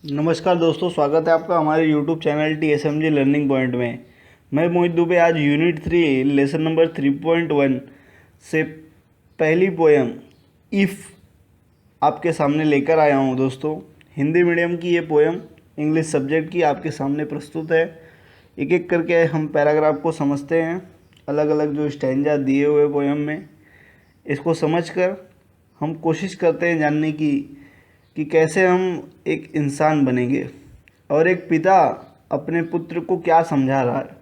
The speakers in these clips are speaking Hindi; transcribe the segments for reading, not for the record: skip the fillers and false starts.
नमस्कार दोस्तों, स्वागत है आपका हमारे YouTube channel TSMG learning point में। मैं मोहित दुबे आज यूनिट 3 लेसन नंबर 3.1 से पहली पोयम इफ़ आपके सामने लेकर आया हूँ। दोस्तों, हिंदी मीडियम की ये पोयम इंग्लिश सब्जेक्ट की आपके सामने प्रस्तुत है। एक एक करके हम पैराग्राफ को समझते हैं, अलग अलग जो स्टैंजा दिए हुए पोयम में, इसको समझकर हम कोशिश करते हैं जानने की कि कैसे हम एक इंसान बनेंगे और एक पिता अपने पुत्र को क्या समझा रहा है।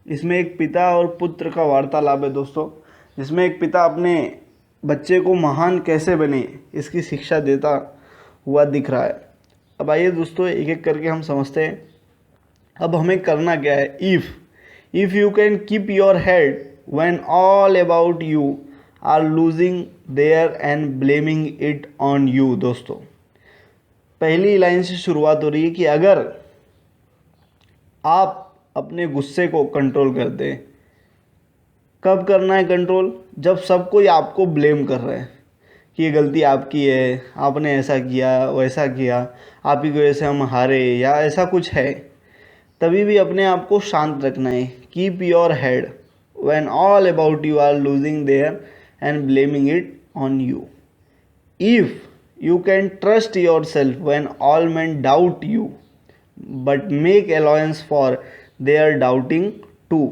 इसमें एक पिता और पुत्र का वार्तालाप है दोस्तों, जिसमें एक पिता अपने बच्चे को महान कैसे बने इसकी शिक्षा देता हुआ दिख रहा है। अब आइए दोस्तों, एक एक करके हम समझते हैं। अब हमें करना क्या है। If you can keep your head when all about you are losing their and blaming it on you. दोस्तों, पहली लाइन से शुरुआत हो रही है कि अगर आप अपने गुस्से को कंट्रोल कर दें। कब करना है कंट्रोल? जब सब कोई आपको ब्लेम कर रहे हैं कि ये गलती आपकी है, आपने ऐसा किया वैसा किया, आप ही की वजह से हम हारे या ऐसा कुछ है, तभी भी अपने आप को शांत रखना है। Keep your head when all about you are losing their and blaming it on you. If you can trust yourself when all men doubt you, but make allowance for their doubting too।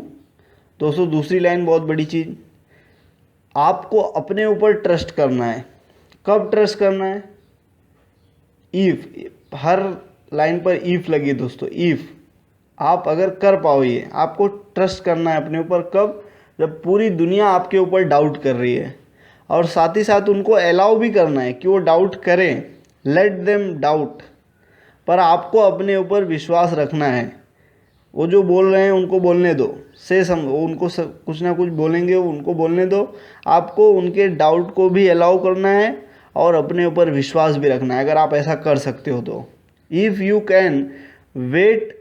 दोस्तों, दूसरी लाइन बहुत बड़ी चीज़, आपको अपने ऊपर ट्रस्ट करना है। कब ट्रस्ट करना है? इफ़, हर लाइन पर इफ़ लगी दोस्तों। इफ़ आप अगर कर पाओ, ये आपको ट्रस्ट करना है अपने ऊपर। कब? जब पूरी दुनिया आपके ऊपर डाउट कर रही है, और साथ ही साथ उनको अलाउ भी करना है कि वो डाउट करें। लेट देम डाउट, पर आपको अपने ऊपर विश्वास रखना है। वो जो बोल रहे हैं उनको बोलने दो, उनको कुछ ना कुछ बोलेंगे, उनको बोलने दो। आपको उनके डाउट को भी अलाउ करना है और अपने ऊपर विश्वास भी रखना है, अगर आप ऐसा कर सकते हो तो। If you can wait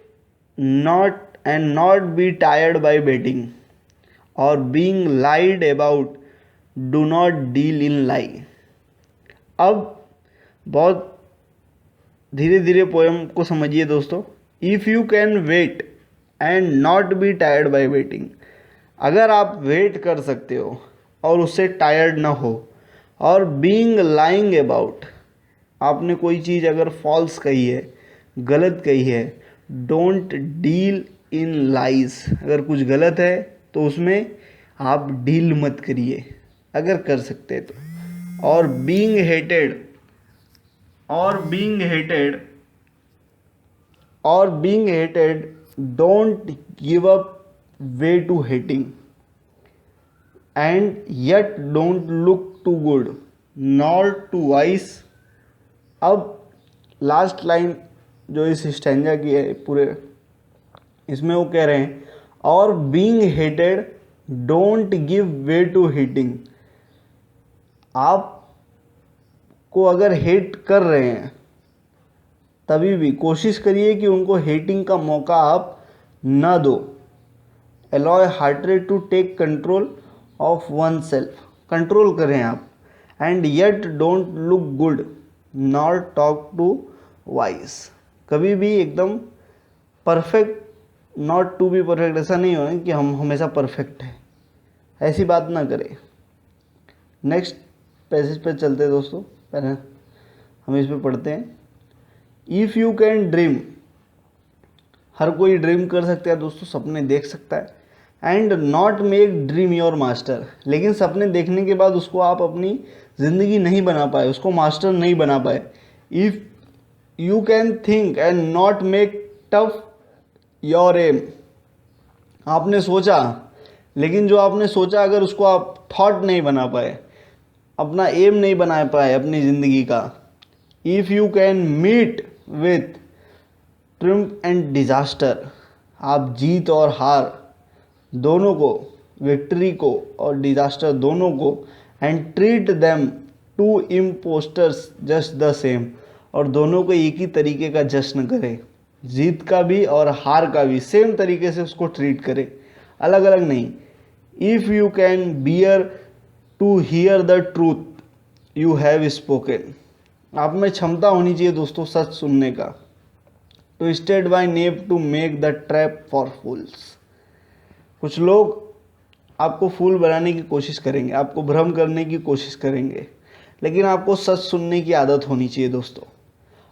not be tired by waiting or being lied about, do not deal in lie. अब बहुत धीरे धीरे पोएम को समझिए दोस्तों। If you can wait and not be tired by waiting, अगर आप वेट कर सकते हो और उससे टायर्ड ना हो, और बीइंग लाइंग अबाउट, आपने कोई चीज़ अगर फॉल्स कही है, गलत कही है, डोंट डील इन लाइज, अगर कुछ गलत है तो उसमें आप डील मत करिए अगर कर सकते हैं तो। और being hated don't give up way to hating, and yet don't look too good nor too wise. अब लास्ट लाइन जो इस स्टैंजा की है पूरे, इसमें वो कह रहे हैं, और being hated don't give way to hating. आप को अगर हेट कर रहे हैं तभी भी कोशिश करिए कि उनको हेटिंग का मौका आप ना दो। Allow hearted to take control of one self, control करें आप। And yet don't look good nor talk too wise, कभी भी एकदम perfect, not to be perfect, ऐसा नहीं हो कि हम हमेशा परफेक्ट हैं, ऐसी बात ना करें। नेक्स्ट पैसेज पे चलते हैं दोस्तों, पहले हम इस पे पढ़ते हैं। इफ़ यू कैन ड्रीम, हर कोई ड्रीम कर सकता है दोस्तों, सपने देख सकता है। And not make dream your master, लेकिन सपने देखने के बाद उसको आप अपनी ज़िंदगी नहीं बना पाए, उसको मास्टर नहीं बना पाए। If you can think and not make tough your aim, आपने सोचा, लेकिन जो आपने सोचा अगर उसको आप थॉट नहीं बना पाए, अपना एम नहीं बना पाए अपनी ज़िंदगी का। If you can meet with triumph and disaster, आप जीत और हार दोनों को, विक्ट्री को और डिज़ास्टर दोनों को, and treat them two impostors just the same, और दोनों को एक ही तरीके का जश्न करें, जीत का भी और हार का भी सेम तरीके से उसको ट्रीट करें, अलग अलग नहीं। If you can bear to hear the truth you have spoken, आप में क्षमता होनी चाहिए दोस्तों सच सुनने का। Twisted by knaves to make a trap for fools. कुछ लोग आपको फूल बनाने की कोशिश करेंगे, आपको भ्रम करने की कोशिश करेंगे, लेकिन आपको सच सुनने की आदत होनी चाहिए दोस्तों।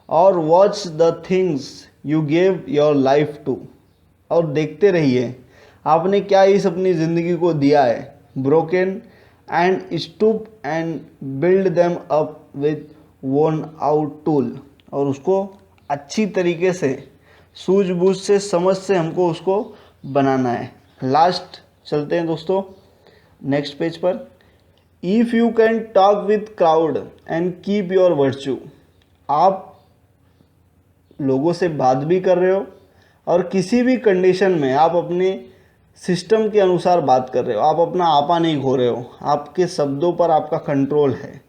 और watch the things you gave your life to, और देखते रहिए आपने क्या इस अपनी ज़िंदगी को दिया है। Broken and stoop and build them up with worn out tool, और उसको अच्छी तरीके से सूझबूझ से समझ से हमको उसको बनाना है। लास्ट चलते हैं दोस्तों नेक्स्ट पेज पर। If you can talk with crowd and keep your virtue, आप लोगों से बात भी कर रहे हो और किसी भी कंडीशन में आप अपने सिस्टम के अनुसार बात कर रहे हो, आप अपना आपा नहीं खो रहे हो, आपके शब्दों पर आपका कंट्रोल है।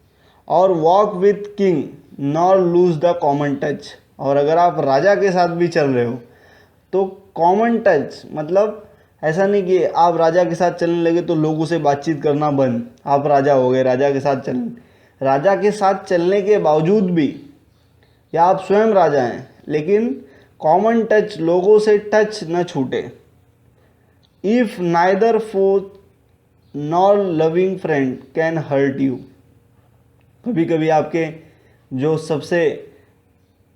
और walk with king nor lose the common touch, और अगर आप राजा के साथ भी चल रहे हो तो कॉमन टच मतलब ऐसा नहीं कि आप राजा के साथ चलने लगे तो लोगों से बातचीत करना बंद, आप राजा हो गए, राजा के साथ चलने के बावजूद भी, या आप स्वयं राजा हैं लेकिन कॉमन टच, लोगों से टच न छूटे। If neither forth nor loving friend can hurt you, कभी कभी आपके जो सबसे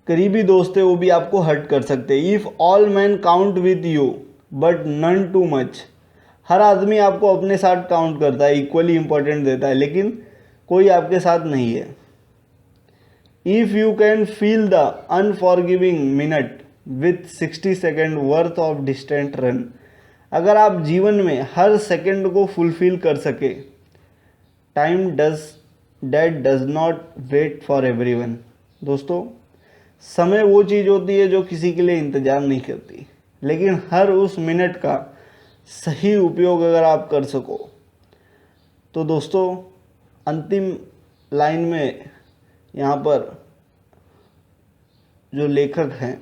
करीबी दोस्त है वो भी आपको हर्ट कर सकते हैं। If all men count with you but none too much, हर आदमी आपको अपने साथ काउंट करता है, इक्वली इंपॉर्टेंट देता है, लेकिन कोई आपके साथ नहीं है। If you can feel the unforgiving minute with 60 second worth of distant run, अगर आप जीवन में हर सेकंड को फुलफिल कर सके। Time does not wait for everyone, दोस्तों समय वो चीज़ होती है जो किसी के लिए इंतज़ार नहीं करती, लेकिन हर उस मिनट का सही उपयोग अगर आप कर सको तो दोस्तों अंतिम लाइन में यहाँ पर जो लेखक हैं,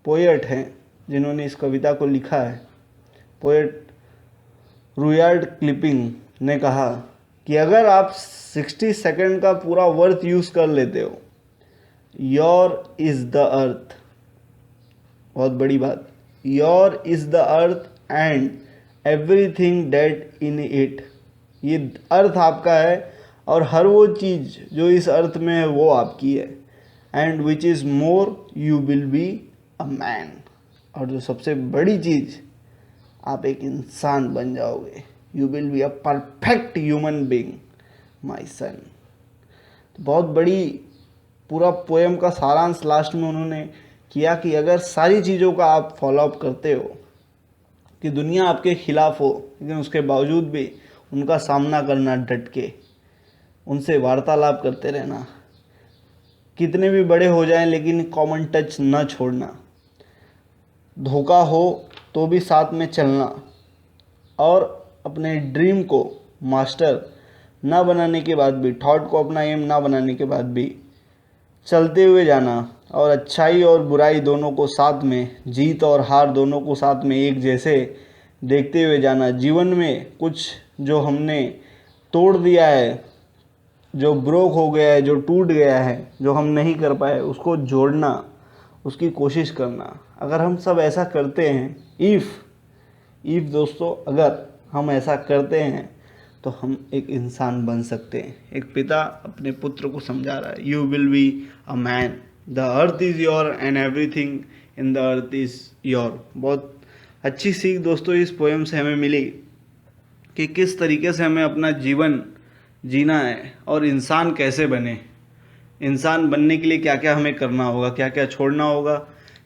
पोएट हैं जिन्होंने इस कविता को लिखा है, पोएट रुयार्ड किपलिंग ने कहा कि अगर आप 60 सेकंड का पूरा वर्थ यूज़ कर लेते हो, योर इज़ द अर्थ, बहुत बड़ी बात, your is the earth and everything that in it, ये अर्थ आपका है और हर वो चीज़ जो इस अर्थ में है वो आपकी है। And which is more you will be a man, और जो सबसे बड़ी चीज़, आप एक इंसान बन जाओगे। You will be a perfect human being my son. बहुत बड़ी पूरा पोएम का सारांश लास्ट में उन्होंने किया कि अगर सारी चीज़ों का आप फॉलोअप करते हो कि दुनिया आपके खिलाफ हो, लेकिन उसके बावजूद भी उनका सामना करना डट के, उनसे वार्तालाप करते रहना, कितने भी बड़े हो जाएं लेकिन कॉमन टच न छोड़ना, धोखा हो तो भी साथ में चलना, और अपने ड्रीम को मास्टर ना बनाने के बाद भी, थॉट को अपना एम ना बनाने के बाद भी चलते हुए जाना, और अच्छाई और बुराई दोनों को साथ में, जीत और हार दोनों को साथ में एक जैसे देखते हुए जाना। जीवन में कुछ जो हमने तोड़ दिया है, जो ब्रोक हो गया है, जो टूट गया है, जो हम नहीं कर पाए, उसको जोड़ना, उसकी कोशिश करना। अगर हम सब ऐसा करते हैं, इफ़ दोस्तों अगर हम ऐसा करते हैं तो हम एक इंसान बन सकते हैं। एक पिता अपने पुत्र को समझा रहा है, you will be a man, the earth is your and everything in the earth is your. बहुत अच्छी सीख दोस्तों इस पोएम से हमें मिली कि किस तरीके से हमें अपना जीवन जीना है और इंसान कैसे बने, इंसान बनने के लिए क्या क्या हमें करना होगा, क्या क्या छोड़ना होगा,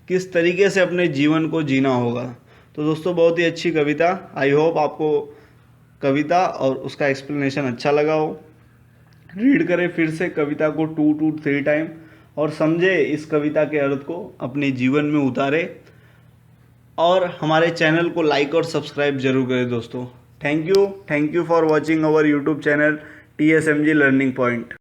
किस तरीके से अपने जीवन को जीना होगा। तो दोस्तों बहुत ही अच्छी कविता, आई होप आपको कविता और उसका एक्सप्लेनेशन अच्छा लगा हो। रीड करें फिर से कविता को 2 to 3 टाइम और समझे इस कविता के अर्थ को, अपने जीवन में उतारे, और हमारे चैनल को लाइक और सब्सक्राइब जरूर करें दोस्तों। Thank you for watching our YouTube channel TSMG learning point.